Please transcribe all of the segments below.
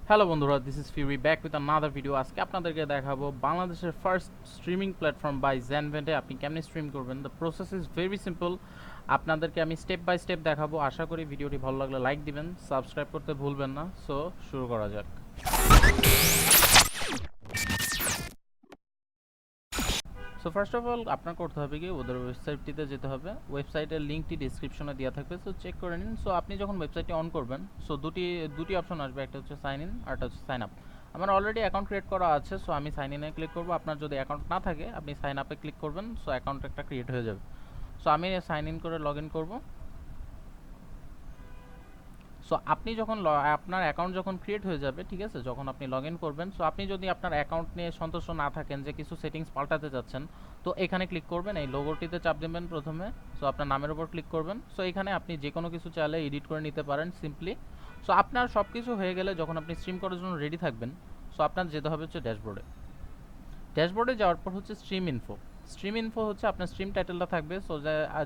Hello বন্ধুরা, this is Fury back with another video. আজকে আপনাদেরকে দেখাবো বাংলাদেশের first streaming platform by Zanvent এ আপনি কেমনে স্ট্রিম করবেন। The process is very simple. আপনাদেরকে আমি স্টেপ বাই স্টেপ দেখাবো। আশা করি ভিডিওটি ভালো লাগলে লাইক দিবেন, সাবস্ক্রাইব করতে ভুলবেন না। সো শুরু করা যাক। সো ফার্স্ট অফ অল আপনার করতে হবে কি, ওদের ওয়েবসাইটটিতে যেতে হবে। ওয়েবসাইটের লিঙ্কটি ডিসক্রিপশনে দেওয়া থাকবে, সো চেক করে নিন। সো আপনি যখন ওয়েবসাইটটি অন করবেন, সো দুটি অপশন আসবে, একটা হচ্ছে সাইন ইন আর একটা হচ্ছে সাইন আপ। আমার অলরেডি অ্যাকাউন্ট ক্রিয়েট করা আছে, সো আমি সাইন ইনে ক্লিক করবো। আপনার যদি অ্যাকাউন্ট না থাকে আপনি সাইন আপে ক্লিক করবেন, সো অ্যাকাউন্ট একটা ক্রিয়েট হয়ে যাবে। সো আমি সাইন ইন করে লগ ইন করবো। সো আপনি যখন আপনার অ্যাকাউন্ট যখন ক্রিয়েট হয়ে যাবে, ঠিক আছে, যখন আপনি লগ ইন করবেন, সো আপনি যদি আপনার অ্যাকাউন্ট নিয়ে সন্তুষ্ট না থাকেন, যে কিছু সেটিংস পাল্টাতে যাচ্ছেন, তো এখানে ক্লিক করবেন, এই লোগোটিতে চাপ দেবেন প্রথমে। সো আপনার নামের উপর ক্লিক করবেন। সো এখানে আপনি যে কোনো কিছু চাইলে এডিট করে নিতে পারেন সিম্পলি। সো আপনার সব কিছু হয়ে গেলে যখন আপনি স্ট্রিম করার জন্য রেডি থাকবেন, সো আপনার যেতে হবে হচ্ছে ড্যাশবোর্ডে। ড্যাশবোর্ডে যাওয়ার পর হচ্ছে স্ট্রিম ইনফো। স্ট্রিম ইনফো হচ্ছে আপনার স্ট্রিম টাইটেলটা থাকবে। সো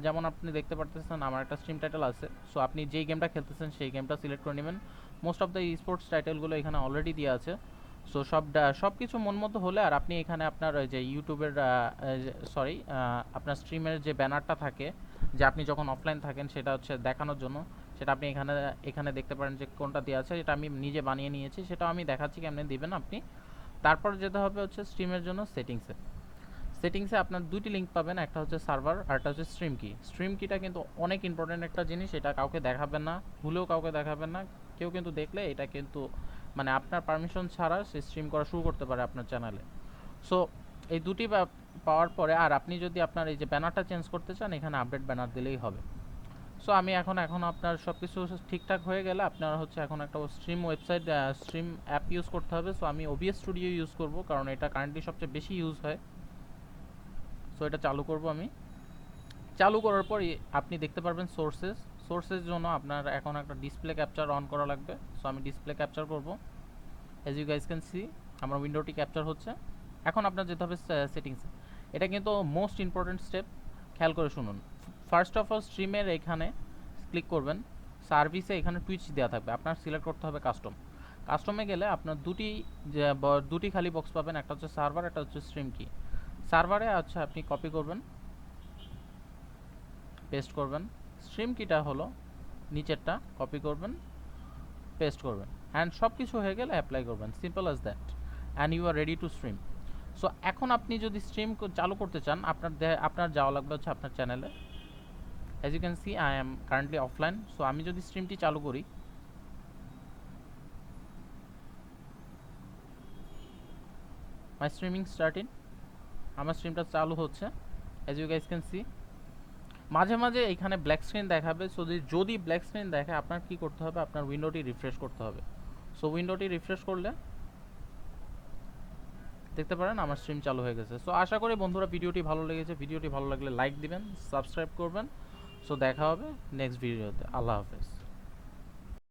যেমন আপনি দেখতে পারতেছেন আমার একটা স্ট্রিম টাইটেল আছে। সো আপনি যেই গেমটা খেলতেছেন সেই গেমটা সিলেক্ট করে নেবেন। মোস্ট অফ দ্য স্পোর্টস টাইটেলগুলো এখানে অলরেডি দেওয়া আছে। সো সব কিছু মন মতো হলে আর আপনি এখানে আপনার ওই যে ইউটিউবের আপনার স্ট্রিমের যে ব্যানারটা থাকে, যে আপনি যখন অফলাইন থাকেন সেটা হচ্ছে দেখানোর জন্য, সেটা আপনি এখানে এখানে দেখতে পারেন যে কোনটা দেওয়া আছে। এটা আমি নিজে বানিয়ে নিয়েছি, সেটাও আমি দেখাচ্ছি কেমনে দিবেন আপনি। তারপর যেতে হবে হচ্ছে স্ট্রিমের জন্য সেটিংসে আপনার দুটি লিঙ্ক পাবেন, একটা হচ্ছে সার্ভার আর একটা হচ্ছে স্ট্রিম কি। স্ট্রিম কিটা কিন্তু অনেক ইম্পর্টেন্ট একটা জিনিস, এটা কাউকে দেখাবেন না, ভুলেও কাউকে দেখাবেন না। কেউ কিন্তু দেখলে এটা কিন্তু মানে আপনার পারমিশন ছাড়া সে স্ট্রিম করা শুরু করতে পারে আপনার চ্যানেলে। সো এই দুটি পাওয়ার পরে আর আপনি যদি আপনার এই যে ব্যানারটা চেঞ্জ করতে চান, এখানে আপডেট ব্যানার দিলেই হবে। সো আমি এখন আপনার সব কিছু ঠিকঠাক হয়ে গেলে আপনার হচ্ছে এখন একটা স্ট্রিম অ্যাপ ইউজ করতে হবে। সো আমি ওবিএস স্টুডিও ইউজ করব, কারণ এটা কারেন্টলি সবচেয়ে বেশি ইউজ হয়। সো এটা চালু করব আমি। চালু করার পর আপনি দেখতে পারবেন সোর্সের জন্য আপনার এখন একটা ডিসপ্লে ক্যাপচার অন করা লাগবে। সো আমি ডিসপ্লে ক্যাপচার করব। As you guys can see আমার উইন্ডোটি ক্যাপচার হচ্ছে। এখন আপনার যেতে হবে সেটিংসে। এটা কিন্তু মোস্ট ইম্পর্টেন্ট স্টেপ, খেয়াল করে শুনুন। ফার্স্ট অফ অল স্ট্রিমের এখানে ক্লিক করবেন। সার্ভিসে এখানে টুইচ দেওয়া থাকবে, আপনার সিলেক্ট করতে হবে কাস্টমে গেলে আপনার দুটি খালি বক্স পাবেন, একটা হচ্ছে সার্ভার, একটা হচ্ছে স্ট্রিম কি। সার্ভারে আচ্ছা আপনি কপি করবেন, পেস্ট করবেন। স্ট্রিম কিটা হলো নিচেরটা, কপি করবেন, পেস্ট করবেন, অ্যান্ড সব কিছু হয়ে গেলে অ্যাপ্লাই করবেন। Simple as that, and you are ready to stream. So এখন আপনি যদি স্ট্রিম চালু করতে চান, আপনার যাওয়া লাগবে হচ্ছে আপনার চ্যানেলে। As you can see I am currently offline. So আমি যদি স্ট্রিমটি চালু করি, মাই স্ট্রিমিং স্টার্টিং, আমার স্ট্রিমটা চালু হচ্ছে। As you guys can see মাঝে মাঝে এখানে ব্ল্যাক স্ক্রিন দেখাবে। সো যদি ব্ল্যাক স্ক্রিন দেখে আপনার কি করতে হবে, আপনার উইন্ডোটি রিফ্রেশ করতে হবে। সো উইন্ডোটি রিফ্রেশ করলে দেখতে পারেন আমার স্ট্রিম চালু হয়ে গেছে। সো আশা করি বন্ধুরা ভিডিওটি ভালো লেগেছে। ভিডিওটি ভালো লাগলে লাইক দিবেন, সাবস্ক্রাইব করবেন। সো দেখা হবে নেক্সট ভিডিওতে। আল্লাহ হাফেজ।